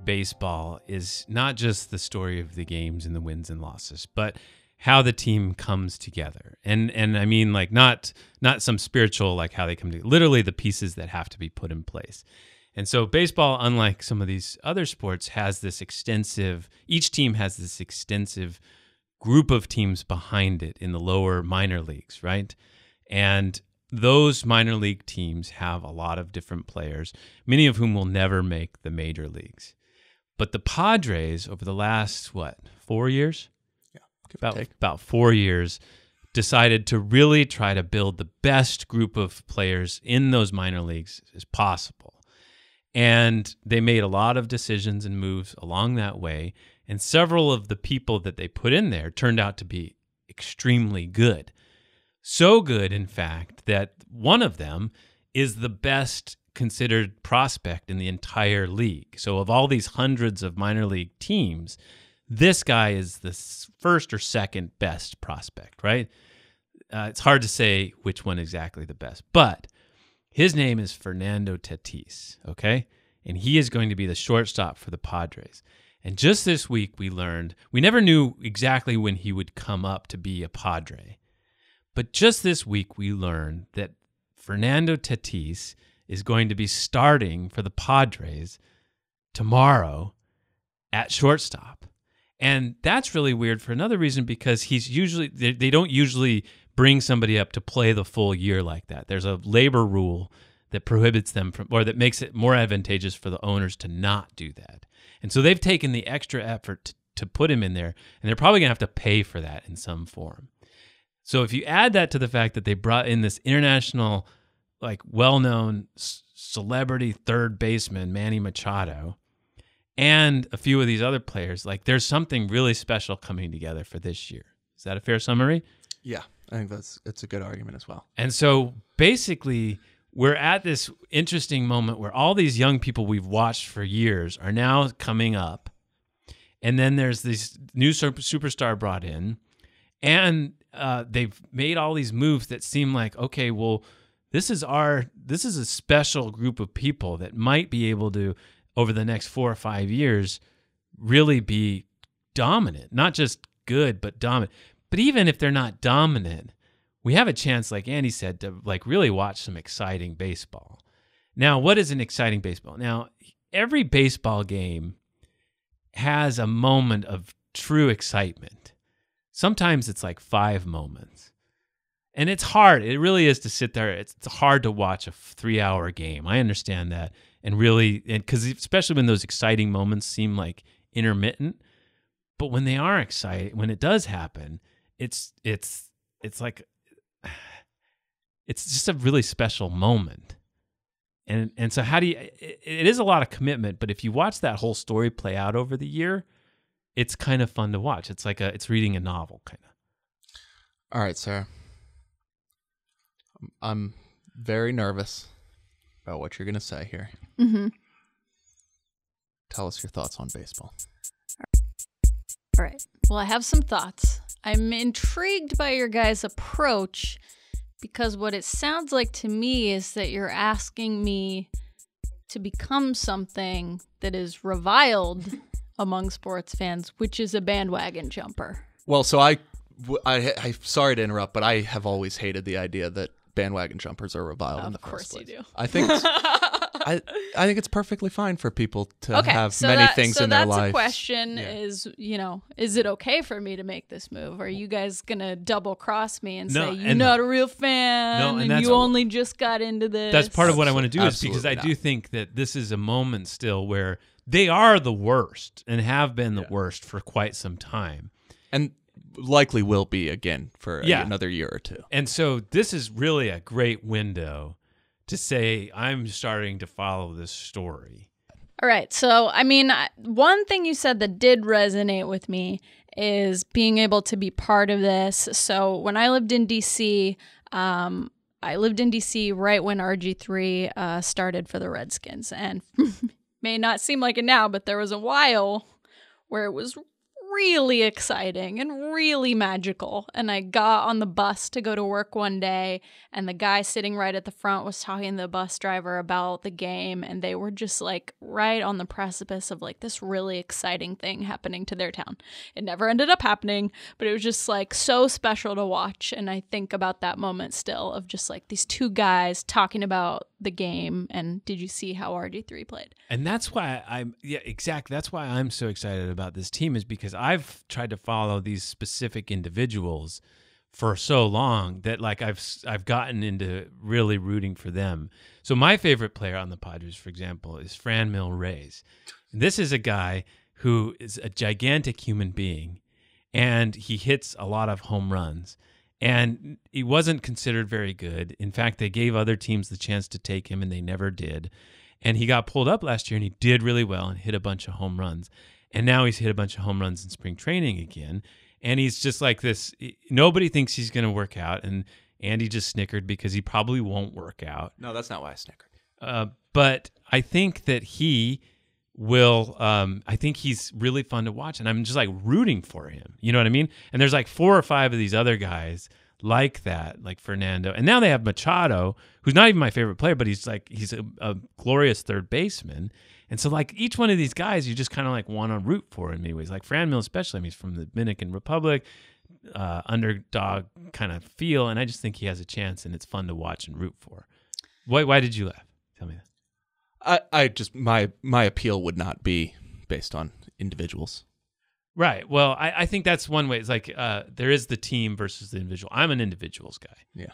baseball is not just the story of the games and the wins and losses, but how the team comes together. And I mean, like, not some spiritual, like how they come together, literally the pieces that have to be put in place. And so baseball, unlike some of these other sports, has this extensive, each team has this extensive group of teams behind it in the lower minor leagues, right? And those minor league teams have a lot of different players, many of whom will never make the major leagues. But the Padres, over the last, 4 years? About 4 years, decided to really try to build the best group of players in those minor leagues as possible. And they made a lot of decisions and moves along that way. And several of the people that they put in there turned out to be extremely good. So good, in fact, that one of them is the best considered prospect in the entire league. So of all these hundreds of minor league teams, this guy is the first or second best prospect, right? It's hard to say which one exactly the best, but his name is Fernando Tatis, okay? And he is going to be the shortstop for the Padres. And just this week we learned, we never knew exactly when he would come up to be a Padre, but just this week we learned that Fernando Tatis is going to be starting for the Padres tomorrow at shortstop. And that's really weird for another reason, because he's usually, they don't usually bring somebody up to play the full year like that. There's a labor rule that prohibits them from, or that makes it more advantageous for the owners to not do that. And so they've taken the extra effort to put him in there, and they're probably going to have to pay for that in some form. So if you add that to the fact that they brought in this international, like, well-known celebrity third baseman, Manny Machado, and a few of these other players, like, there's something really special coming together for this year. Is that a fair summary? Yeah, I think it's a good argument as well. And so basically, we're at this interesting moment where all these young people we've watched for years are now coming up. And then there's this new superstar brought in, and they've made all these moves that seem like, okay, well, this is a special group of people that might be able to, over the next 4 or 5 years, really be dominant. Not just good, but dominant. But even if they're not dominant, we have a chance, like Andy said, to, like, really watch some exciting baseball. Now, what is an exciting baseball? Now, every baseball game has a moment of true excitement. Sometimes it's like 5 moments. And it's hard. It really is to sit there. It's hard to watch a 3-hour game. I understand that. And really, because especially when those exciting moments seem like intermittent, but when they are exciting, when it does happen, it's like, it's just a really special moment. And so how do you, it is a lot of commitment, but if you watch that whole story play out over the year, it's kind of fun to watch. It's like it's reading a novel, kind of. All right, Sarah. I'm very nervous about what you're going to say here. Mm-hmm. Tell us your thoughts on baseball. All right. Well, I have some thoughts. I'm intrigued by your guys' approach, because what it sounds like to me is that you're asking me to become something that is reviled among sports fans, which is a bandwagon jumper. Well, so I sorry to interrupt, but I have always hated the idea that bandwagon jumpers are reviled in the first place. Of course you do. I think I think it's perfectly fine for people to have so many things in their life. So that's a question is, is it okay for me to make this move? Are you guys going to double cross me and say, you're not a real fan and you only just got into this? That's part of what I want to do is because I do think that this is a moment still where they are the worst and have been the worst for quite some time. And likely will be again for another year or two. And so this is really a great window to say, I'm starting to follow this story. All right. So, I mean, one thing you said that did resonate with me is being able to be part of this. So when I lived in D.C., right when RG3 started for the Redskins. And may not seem like it now, but there was a while where it was really exciting and really magical. And I got on the bus to go to work one day, and the guy sitting right at the front was talking to the bus driver about the game, and they were just like right on the precipice of like this really exciting thing happening to their town. It never ended up happening, but it was just like so special to watch. And I think about that moment still of just like these two guys talking about the game and did you see how RG3 played? And that's why that's why I'm so excited about this team, is because I've tried to follow these specific individuals for so long that like I've gotten into really rooting for them. So my favorite player on the Padres, for example, is Franmil Reyes. This is a guy who is a gigantic human being, and he hits a lot of home runs. And he wasn't considered very good. In fact, they gave other teams the chance to take him, and they never did. And he got pulled up last year, and he did really well and hit a bunch of home runs. And now he's hit a bunch of home runs in spring training again. And he's just like this. Nobody thinks he's going to work out. And Andy just snickered because he probably won't work out. No, that's not why I snickered. But I think that he will, I think he's really fun to watch, and I'm just like rooting for him. You know what I mean? And there's like 4 or 5 of these other guys like that, like Fernando. And now they have Machado, who's not even my favorite player, but he's a glorious third baseman. And so like each one of these guys, you just kind of like want to root for in many ways. Like Franmil especially, I mean, he's from the Dominican Republic, underdog kind of feel, and I just think he has a chance, and it's fun to watch and root for. Why did you laugh? Tell me that. I just my appeal would not be based on individuals. Right. Well, I think that's one way. It's like there is the team versus the individual. I'm an individuals guy. Yeah.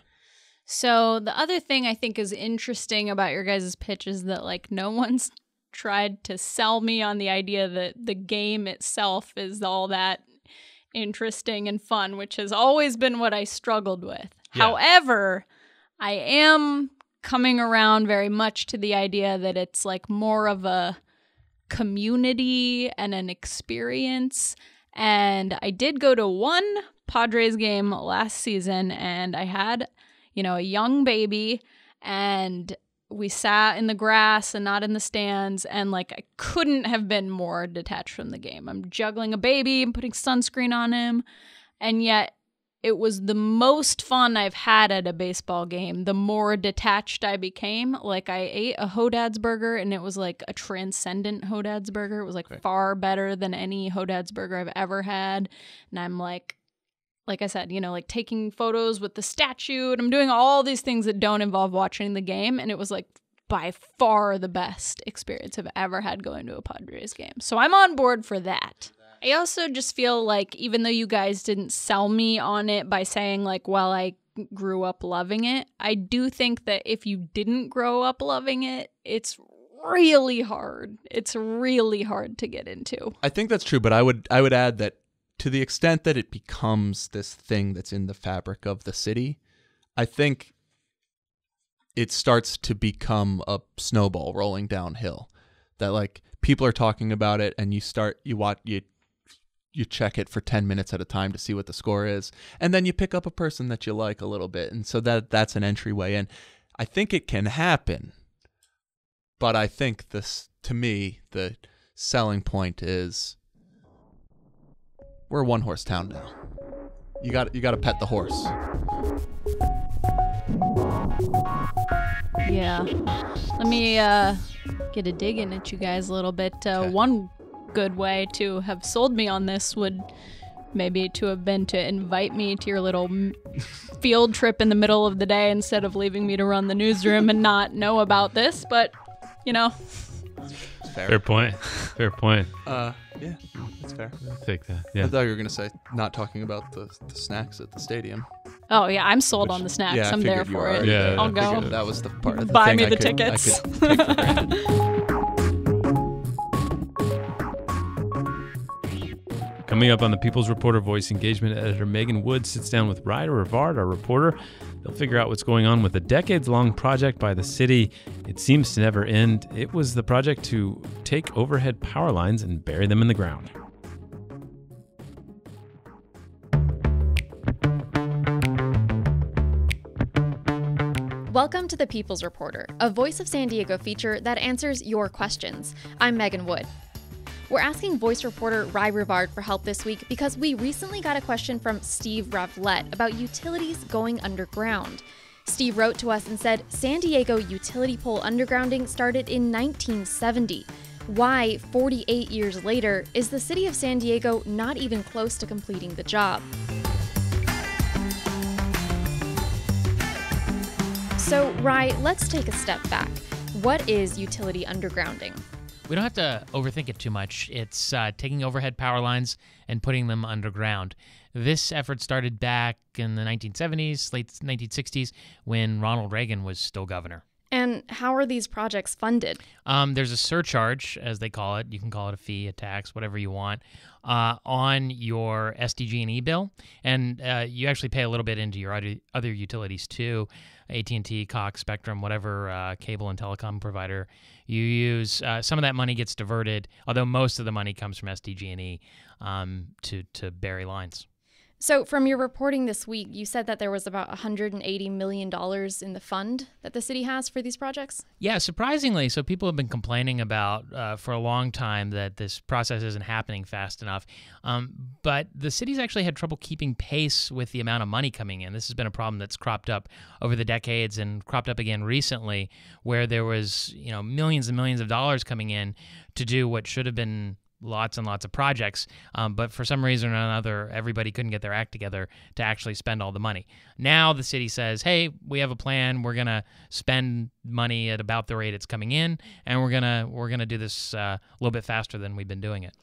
So the other thing I think is interesting about your guys' pitch is that like no one's tried to sell me on the idea that the game itself is all that interesting and fun, which has always been what I struggled with. Yeah. However, I am coming around very much to the idea that it's like more of a community and an experience. And I did go to one Padres game last season, and I had, a young baby, and we sat in the grass and not in the stands, and like I couldn't have been more detached from the game. I'm juggling a baby and putting sunscreen on him, and yet it was the most fun I've had at a baseball game. The more detached I became. Like I ate a Hodad's burger, and it was like a transcendent Hodad's burger. It was like far better than any Hodad's burger I've ever had. And I'm like I said, like taking photos with the statue, and I'm doing all these things that don't involve watching the game. And it was like by far the best experience I've ever had going to a Padres game. So I'm on board for that. I also just feel like even though you guys didn't sell me on it by saying like, well, I grew up loving it, I do think that if you didn't grow up loving it, it's really hard. It's really hard to get into. I think that's true, but I would add that to the extent that it becomes this thing that's in the fabric of the city, I think it starts to become a snowball rolling downhill. That like people are talking about it, and you check it for 10 minutes at a time to see what the score is, and then you pick up a person that you like a little bit, and so that's an entryway in. I think it can happen, but I think this, to me, the selling point is we're a one-horse town now. You got to pet the horse. Yeah. Let me get a dig in at you guys a little bit. Okay. One good way to have sold me on this would maybe to have been to invite me to your little field trip in the middle of the day instead of leaving me to run the newsroom and not know about this. But, you know. Fair point. Fair point. Yeah, that's fair. I'll take that. I Yeah. thought you were gonna say not talking about the snacks at the stadium. Oh, yeah, I'm sold on the snacks. Yeah, I I'm there figured you for were it. already Yeah, I'll I go. figured that was the part of the Buy thing me I the could- tickets. I could take for granted. Coming up on the People's Reporter, voice engagement editor Megan Wood sits down with Ryder Rivard, our reporter. They'll figure out what's going on with a decades-long project by the city. It seems to never end. It was the project to take overhead power lines and bury them in the ground. Welcome to the People's Reporter, a Voice of San Diego feature that answers your questions. I'm Megan Wood. We're asking voice reporter Ry Rivard for help this week because we recently got a question from Steve Ravlette about utilities going underground. Steve wrote to us and said San Diego utility pole undergrounding started in 1970. Why, 48 years later, is the city of San Diego not even close to completing the job? So, Ry, let's take a step back. What is utility undergrounding? We don't have to overthink it too much. It's taking overhead power lines and putting them underground. This effort started back in the 1970s, late 1960s, when Ronald Reagan was still governor. And how are these projects funded? There's a surcharge, as they call it. You can call it a fee, a tax, whatever you want, on your SDG&E bill. And you actually pay a little bit into your other utilities, too. AT&T, Cox, Spectrum, whatever cable and telecom provider you use. Some of that money gets diverted, although most of the money comes from SDG&E to bury lines. So from your reporting this week, you said that there was about $180 million in the fund that the city has for these projects? Yeah, surprisingly. So people have been complaining about for a long time that this process isn't happening fast enough. But the city's actually had trouble keeping pace with the amount of money coming in. This has been a problem that's cropped up over the decades and cropped up again recently, where there was, millions and millions of dollars coming in to do what should have been lots and lots of projects, but for some reason or another, everybody couldn't get their act together to actually spend all the money. Now the city says, hey, we have a plan. We're going to spend money at about the rate it's coming in, and we're gonna do this a little bit faster than we've been doing it.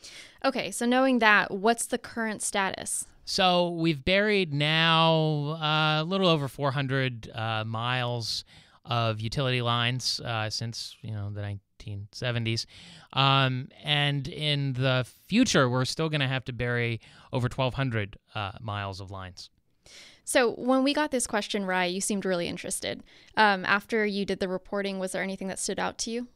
Okay, so knowing that, what's the current status? So we've buried now a little over 400 miles of utility lines since the 1970s. And in the future, we're still going to have to bury over 1,200 miles of lines. So when we got this question, Ry, you seemed really interested. After you did the reporting, was there anything that stood out to you?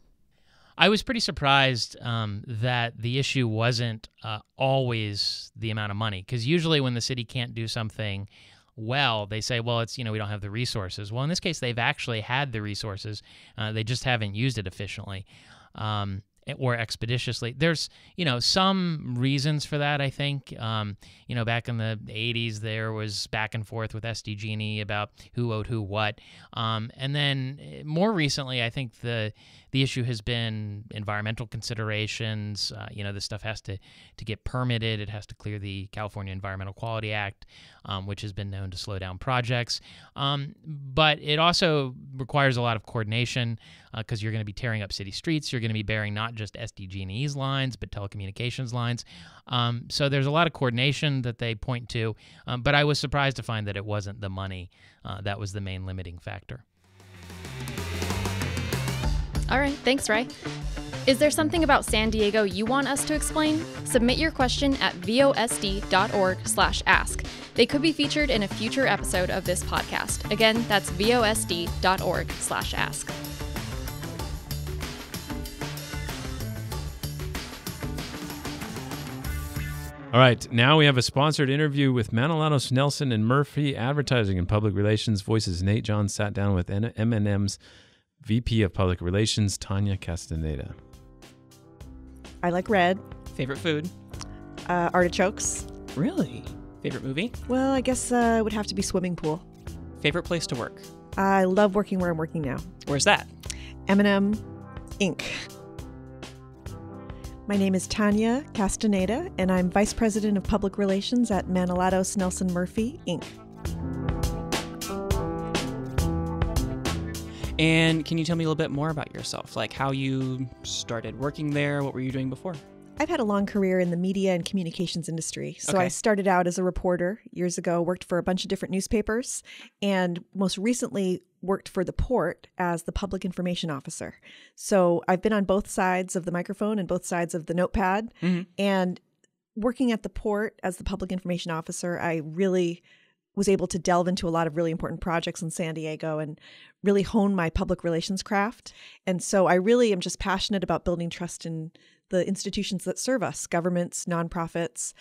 I was pretty surprised that the issue wasn't always the amount of money, because usually when the city can't do something well, they say, well, it's, we don't have the resources. Well, in this case, they've actually had the resources. They just haven't used it efficiently or expeditiously. There's, some reasons for that, I think. Back in the 80s, there was back and forth with SDG&E about who owed who what. And then more recently, I think the issue has been environmental considerations. This stuff has to get permitted. It has to clear the California Environmental Quality Act, which has been known to slow down projects. But it also requires a lot of coordination because you're going to be tearing up city streets. You're going to be burying not just SDG&E's lines, but telecommunications lines. So there's a lot of coordination that they point to. But I was surprised to find that it wasn't the money that was the main limiting factor. All right, thanks, Ry. Is there something about San Diego you want us to explain? Submit your question at vosd.org/ask. They could be featured in a future episode of this podcast. Again, that's vosd.org/ask. All right, now we have a sponsored interview with Manilatos, Nelson, and Murphy, Advertising and Public Relations. Voices Nate John sat down with M&M's VP of Public Relations, Tanya Castaneda. I like red. Favorite food? Artichokes. Really? Favorite movie? Well, I guess it would have to be swimming pool. Favorite place to work? I love working where I'm working now. Where's that? M&M Inc. My name is Tanya Castaneda, and I'm Vice President of Public Relations at Manilatos Nelson Murphy, Inc. And can you tell me a little bit more about yourself, like how you started working there? What were you doing before? I've had a long career in the media and communications industry. So Okay. I started out as a reporter years ago, worked for a bunch of different newspapers, and most recently worked for the Port as the public information officer. So I've been on both sides of the microphone and both sides of the notepad. And working at the Port as the public information officer, I really was able to delve into a lot of really important projects in San Diego and really hone my public relations craft. And so I really am just passionate about building trust in the institutions that serve us, governments, nonprofits,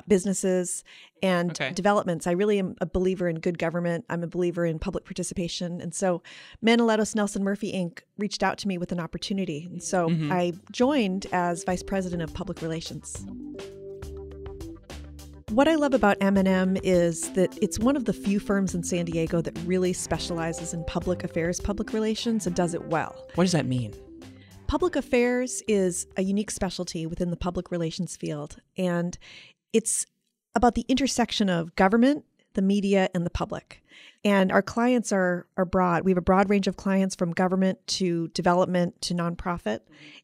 businesses, and developments. I really am a believer in good government. I'm a believer in public participation. And so Manilatos Nelson Murphy, Inc. reached out to me with an opportunity. And so I joined as Vice President of Public Relations. What I love about M&M is that it's one of the few firms in San Diego that really specializes in public affairs, public relations, and does it well. What does that mean? Public affairs is a unique specialty within the public relations field, and it's about the intersection of government, the media, and the public. And our clients are broad. We have a broad range of clients from government to development to nonprofit.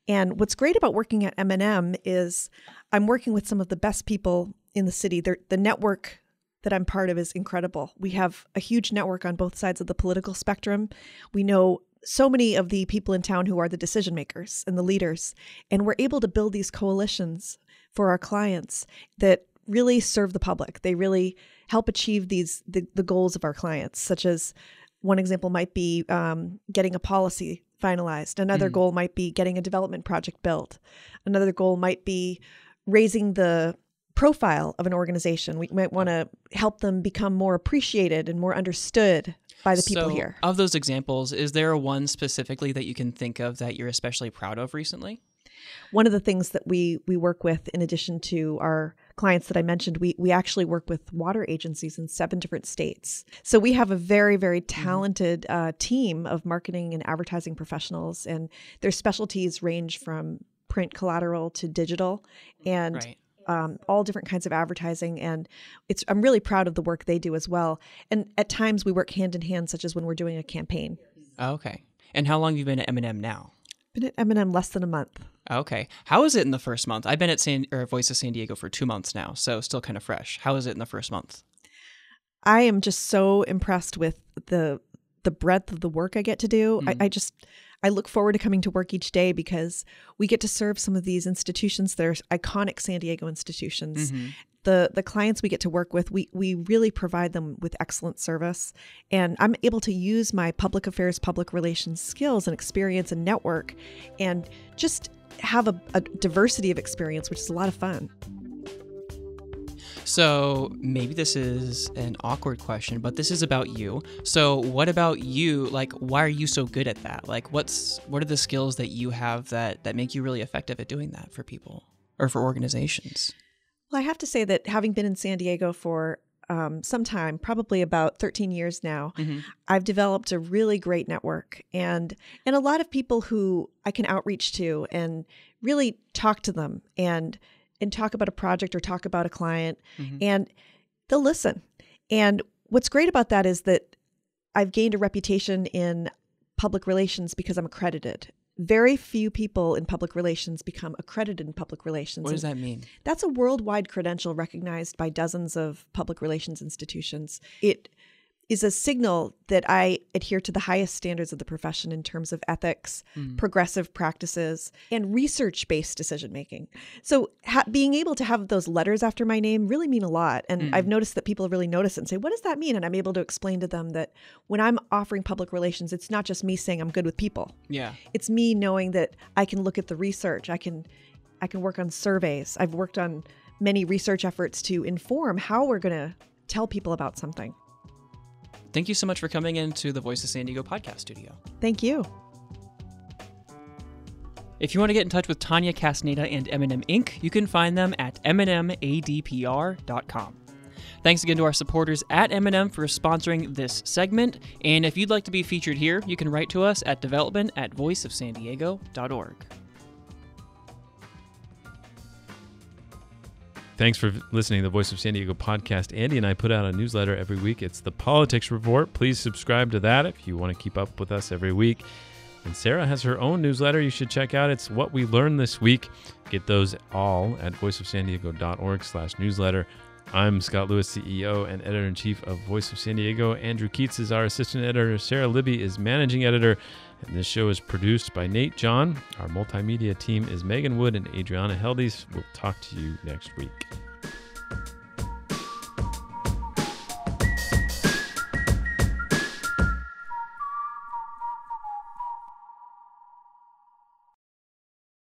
And what's great about working at M&M is I'm working with some of the best people in the city. The network that I'm part of is incredible. We have a huge network on both sides of the political spectrum. We know so many of the people in town who are the decision makers and the leaders, and we're able to build these coalitions for our clients that really serve the public. They really help achieve the goals of our clients, such as one example might be getting a policy finalized. Another goal might be getting a development project built. Another goal might be raising the profile of an organization. We might want to help them become more appreciated and more understood by the people here. Of those examples, is there one specifically that you can think of that you're especially proud of recently? One of the things that we work with, in addition to our clients that I mentioned, we actually work with water agencies in 7 different states. So we have a very, very talented team of marketing and advertising professionals, and their specialties range from print collateral to digital and all different kinds of advertising. And I'm really proud of the work they do as well. And at times we work hand in hand, such as when we're doing a campaign. Okay. And how long have you been at M&M now? Been at M&M less than a month. Okay. How is it in the first month? I've been at Voice of San Diego for 2 months now, so still kind of fresh. How is it in the first month? I am just so impressed with the breadth of the work I get to do. I look forward to coming to work each day because we get to serve some of these institutions that are iconic San Diego institutions. The clients we get to work with, we really provide them with excellent service. And I'm able to use my public affairs, public relations skills and experience and network and just have a diversity of experience, which is a lot of fun. So maybe this is an awkward question, but this is about you. So what about you? Like, why are you so good at that? Like, what are the skills that you have that make you really effective at doing that for people or for organizations? Well, I have to say that having been in San Diego for some time, probably about 13 years now, I've developed a really great network and a lot of people who I can outreach to and really talk to them and talk about a project or talk about a client, and they'll listen. And what's great about that is that I've gained a reputation in public relations because I'm accredited. Very few people in public relations become accredited in public relations. What does that mean? That's a worldwide credential recognized by dozens of public relations institutions. It is a signal that I adhere to the highest standards of the profession in terms of ethics, progressive practices, and research-based decision-making. So being able to have those letters after my name really mean a lot. And I've noticed that people really notice it and say, what does that mean? And I'm able to explain to them that when I'm offering public relations, it's not just me saying I'm good with people. Yeah. It's me knowing that I can look at the research. I can work on surveys. I've worked on many research efforts to inform how we're going to tell people about something. Thank you so much for coming into the Voice of San Diego podcast studio. Thank you. If you want to get in touch with Tanya Castaneda and M&M Inc., you can find them at mnmadpr.com. Thanks again to our supporters at M&M for sponsoring this segment. And if you'd like to be featured here, you can write to us at development@voiceofsandiego.org. Thanks for listening to the Voice of San Diego podcast. Andy and I put out a newsletter every week. It's the Politics Report. Please subscribe to that if you want to keep up with us every week. And Sarah has her own newsletter you should check out. It's What We Learned This Week. Get those all at voiceofsandiego.org/newsletter. I'm Scott Lewis, CEO and Editor-in-Chief of Voice of San Diego. Andrew Keatts is our assistant editor. Sara Libby is managing editor. And this show is produced by Nate John. Our multimedia team is Megan Wood and Adriana Heldies. We'll talk to you next week.